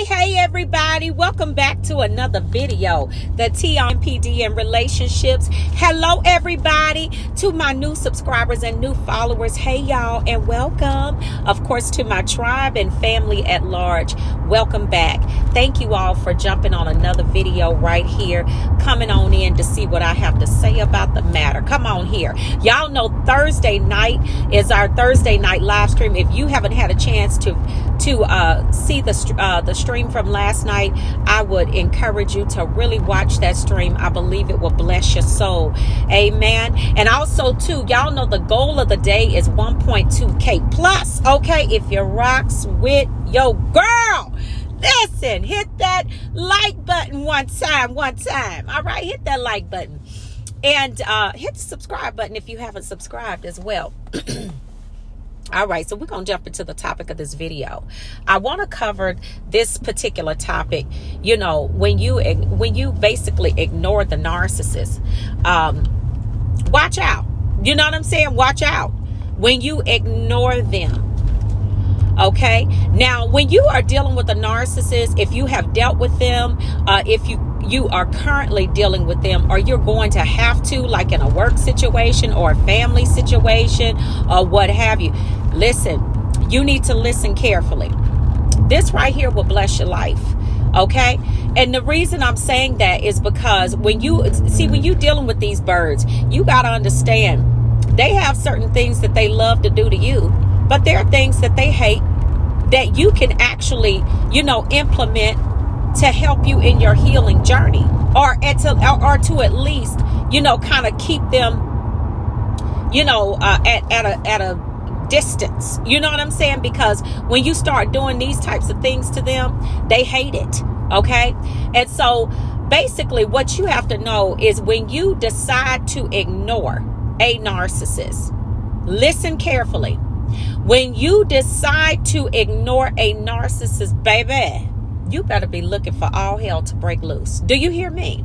Hey everybody, welcome back to another video, the Teaonnpd and relationships. Hello everybody, to my new subscribers and new followers. Hey y'all, and welcome of course to my tribe and family at large. Welcome back. Thank you all for jumping on another video right here, coming on in to see what I have to say about the matter. Come on here. Y'all know Thursday night is our Thursday night live stream. If you haven't had a chance to see the stream from last night, I would encourage you to really watch that stream. I believe it will bless your soul. Amen. And also too, y'all know the goal of the day is 1.2K plus. Okay, if you rocks with your girl, listen, hit that like button one time. All right, hit that like button and hit the subscribe button if you haven't subscribed as well. All right, so we're going to jump into the topic of this video. I want to cover this particular topic, you know, when you basically ignore the narcissist. Watch out. You know what I'm saying? Watch out when you ignore them. Okay? Now, when you are dealing with a narcissist, if you have dealt with them, if you are currently dealing with them, or you're going to have to, like in a work situation or a family situation or what have you, listen, you need to listen carefully. This right here will bless your life. Okay. And the reason I'm saying that is because when you're dealing with these birds, you got to understand they have certain things that they love to do to you, but there are things that they hate that you can actually, you know, implement to help you in your healing journey, or to at least, you know, kind of keep them, you know, at a distance. You know what I'm saying? Because when you start doing these types of things to them, they hate it. Okay. And so basically what you have to know is when you decide to ignore a narcissist, listen carefully. When you decide to ignore a narcissist, baby, you better be looking for all hell to break loose. Do you hear me?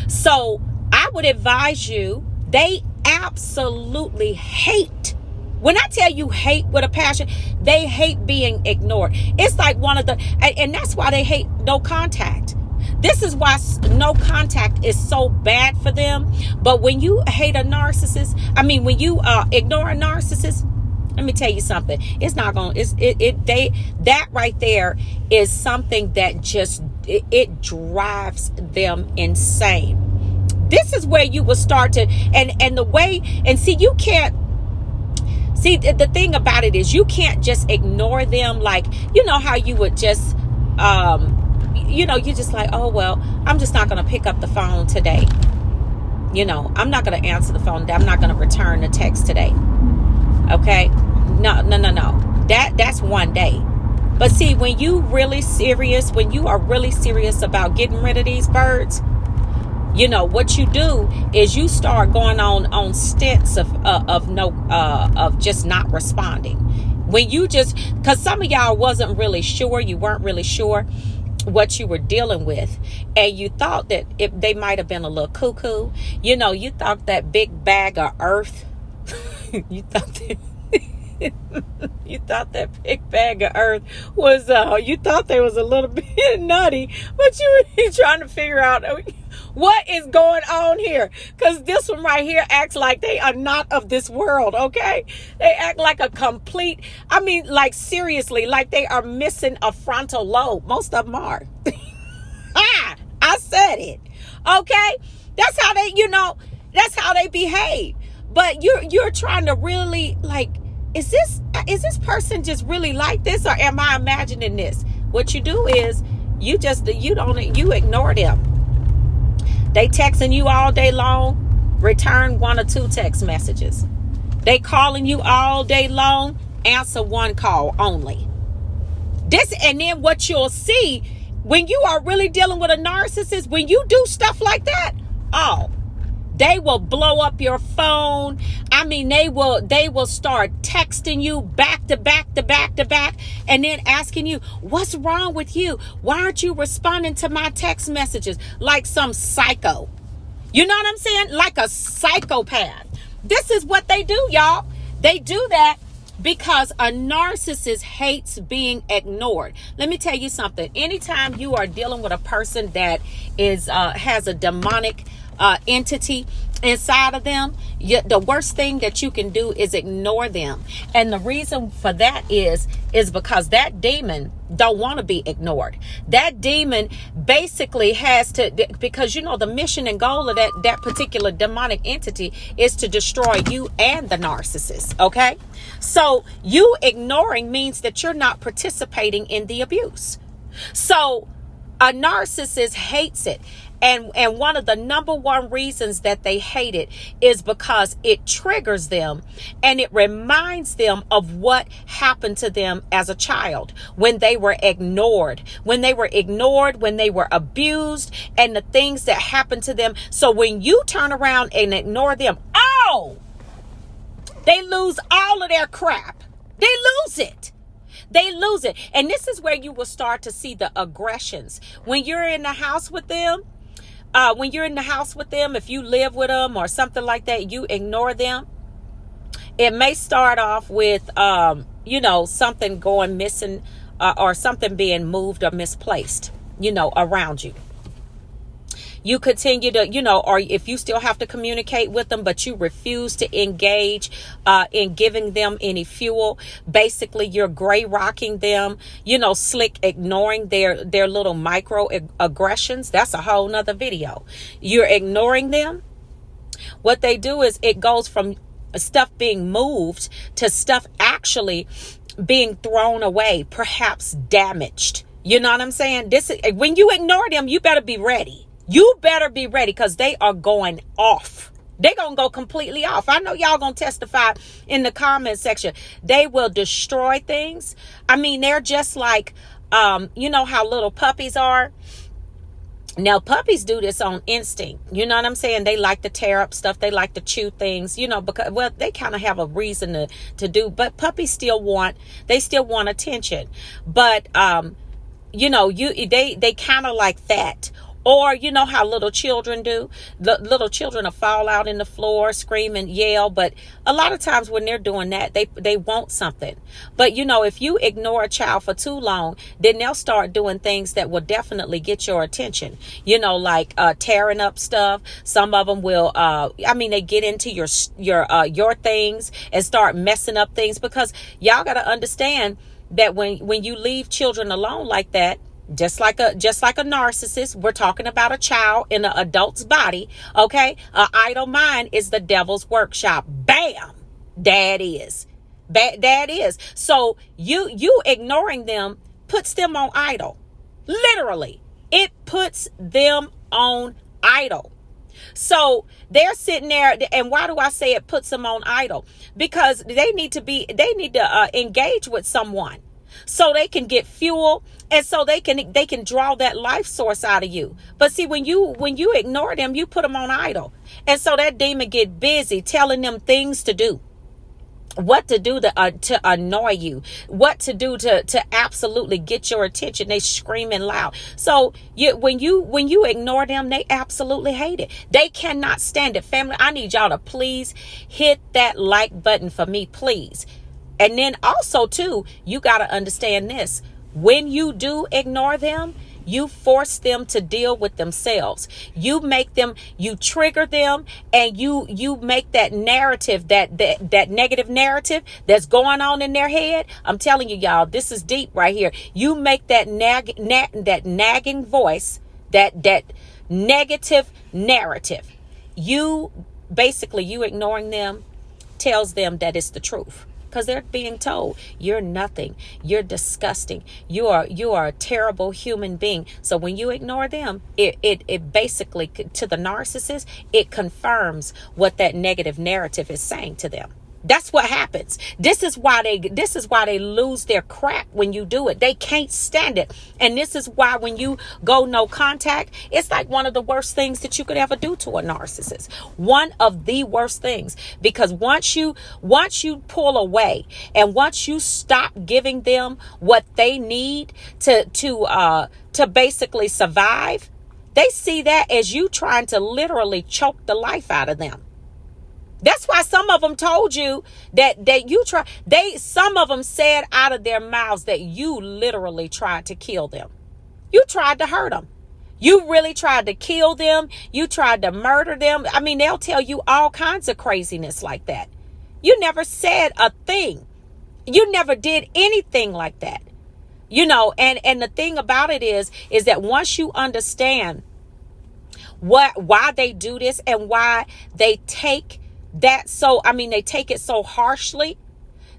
So I would advise you, they absolutely hate. When I tell you hate with a passion, they hate being ignored. It's like and that's why they hate no contact. This is why no contact is so bad for them. But when you hate a narcissist, when you ignore a narcissist, let me tell you something. It's not going to, that right there is something that just, it drives them insane. This is where you will start to, you can't, see, the thing about it is you can't just ignore them. Like, you know how you would just, you're just like, oh, well, I'm just not going to pick up the phone today. You know, I'm not going to answer the phone. I'm not going to return the text today. Okay. No. That's one day. But see, when you are really serious about getting rid of these birds, you know, what you do is you start going on stints of just not responding. When you because some of y'all you weren't really sure what you were dealing with, and you thought that if they might have been a little cuckoo, you know, you thought that big bag of earth, you thought that big bag of earth was, you thought they was a little bit nutty, but you were trying to figure out what is going on here. Because this one right here acts like they are not of this world, okay? They act like a complete, like seriously, like they are missing a frontal lobe. Most of them are. I said it, okay? That's how they behave. But you're trying to really, like, is this person just really like this, or am I imagining this? What you do is you ignore them. They texting you all day long, return 1 or 2 text messages. They calling you all day long, answer 1 call only. And then what you'll see when you are really dealing with a narcissist, when you do stuff like that, they will blow up your phone. They will start texting you back to back, and then asking you, what's wrong with you? Why aren't you responding to my text messages? Like some psycho. You know what I'm saying? Like a psychopath. This is what they do, y'all. They do that Because a narcissist hates being ignored. Let me tell you something. Anytime you are dealing with a person that is has a demonic entity inside of them, the worst thing that you can do is ignore them. And the reason for that is because that demon don't want to be ignored. That demon basically has to, because you know the mission and goal of that particular demonic entity is to destroy you and the narcissist. Okay, so you ignoring means that you're not participating in the abuse. So a narcissist hates it. And one of the number one reasons that they hate it is because it triggers them and it reminds them of what happened to them as a child when they were ignored, when they were abused, and the things that happened to them. So when you turn around and ignore them, they lose all of their crap. They lose it. They lose it. And this is where you will start to see the aggressions. When you're in the house with them, if you live with them or something like that, you ignore them. It may start off with, something going missing or something being moved or misplaced, around you. You continue to, or if you still have to communicate with them, but you refuse to engage in giving them any fuel. Basically, you're gray rocking them, slick ignoring their little micro aggressions. That's a whole nother video. You're ignoring them. What they do is it goes from stuff being moved to stuff actually being thrown away, perhaps damaged. You know what I'm saying? When you ignore them, you better be ready. You better be ready because they are going off. They're going to go completely off. I know y'all going to testify in the comment section. They will destroy things. I mean, they're just like, how little puppies are. Now, puppies do this on instinct. You know what I'm saying? They like to tear up stuff. They like to chew things, because, they kind of have a reason to do. But puppies still want attention. But, they kind of like that. Or you know how little children do. Little children will fall out in the floor, scream and yell. But a lot of times when they're doing that, they want something. But if you ignore a child for too long, then they'll start doing things that will definitely get your attention. Like tearing up stuff. Some of them will. They get into your things and start messing up things, because y'all got to understand that when you leave children alone like that. Just like a narcissist, we're talking about a child in an adult's body. Okay, an idle mind is the devil's workshop. Bam, that is. So you ignoring them puts them on idle. Literally, it puts them on idle. So they're sitting there, and why do I say it puts them on idle? Because they need to engage with someone. So they can get fuel, and so they can draw that life source out of you. But see, when you ignore them, you put them on idle, and so that demon get busy telling them things to do, what to do to annoy you, what to do to absolutely get your attention. They screaming loud. So when you ignore them, they absolutely hate it. They cannot stand it. Family, I need y'all to please hit that like button for me, please. And then also, too, you got to understand this. When you do ignore them, you force them to deal with themselves. You trigger them, and you make that narrative, that negative narrative that's going on in their head. I'm telling you, y'all, this is deep right here. You make that nagging voice, that negative narrative. You ignoring them tells them that it's the truth. Because they're being told you're nothing, you're disgusting, you are a terrible human being. So when you ignore them, it basically, to the narcissist, it confirms what that negative narrative is saying to them. That's what happens. This is why they lose their crap when you do it. They can't stand it. And this is why when you go no contact, it's like one of the worst things that you could ever do to a narcissist. One of the worst things, because once you pull away, and once you stop giving them what they need to basically survive, they see that as you trying to literally choke the life out of them. That's why some of them told you that you try. Some of them said out of their mouths that you literally tried to kill them. You tried to hurt them. You really tried to kill them. You tried to murder them. I mean, they'll tell you all kinds of craziness like that. You never said a thing. You never did anything like that. You know, and the thing about it is that once you understand why they do this and why they take that they take it so harshly,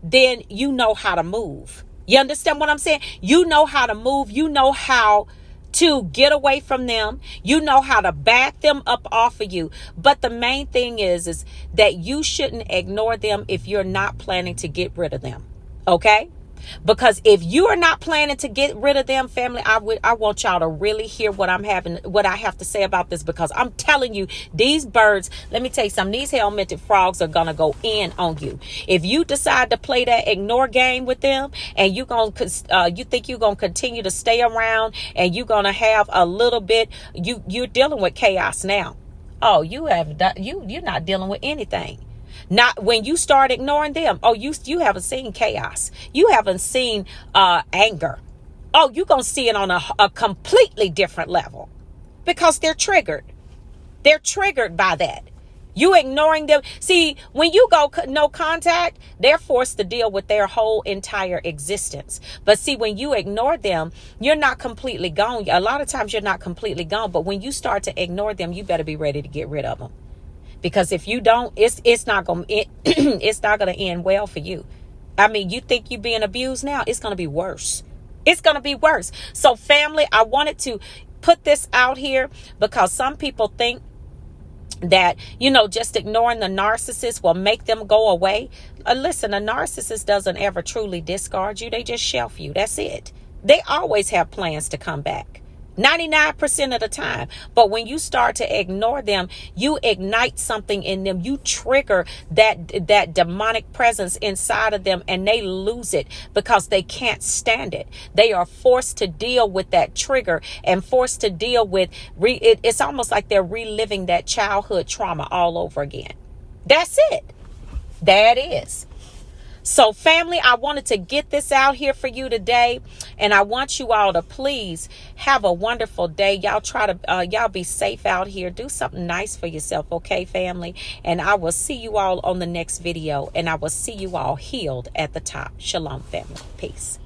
then you know how to move. You understand what I'm saying? You know how to move. You know how to get away from them. You know how to back them up off of you. But the main thing is that you shouldn't ignore them if you're not planning to get rid of them. Okay? Because if you are not planning to get rid of them, family, I want y'all to really hear what I have to say about this, because I'm telling you, these birds, let me tell you something, these helmeted frogs are gonna go in on you. If you decide to play that ignore game with them, and you think you're gonna continue to stay around, and you're gonna have a little bit, you're dealing with chaos now. Oh, you're not dealing with anything. Not when you start ignoring them. Oh, you haven't seen chaos. You haven't seen anger. Oh, you're going to see it on a completely different level, because they're triggered. They're triggered by that. You ignoring them. See, when you go no contact, they're forced to deal with their whole entire existence. But see, when you ignore them, you're not completely gone. A lot of times you're not completely gone. But when you start to ignore them, you better be ready to get rid of them. Because if you don't, it's not gonna end well for you. I mean, you think you're being abused now, it's gonna be worse. It's gonna be worse. So family, I wanted to put this out here because some people think that, just ignoring the narcissist will make them go away. Listen, a narcissist doesn't ever truly discard you. They just shelf you. That's it. They always have plans to come back. 99% of the time. But when you start to ignore them, you ignite something in them. You trigger that demonic presence inside of them, and they lose it because they can't stand it. They are forced to deal with that trigger and forced to deal with it's almost like they're reliving that childhood trauma all over again. That's it. That is. So family, I wanted to get this out here for you today, and I want you all to please have a wonderful day. Y'all y'all be safe out here. Do something nice for yourself, okay, family? And I will see you all on the next video, and I will see you all healed at the top. Shalom, family. Peace.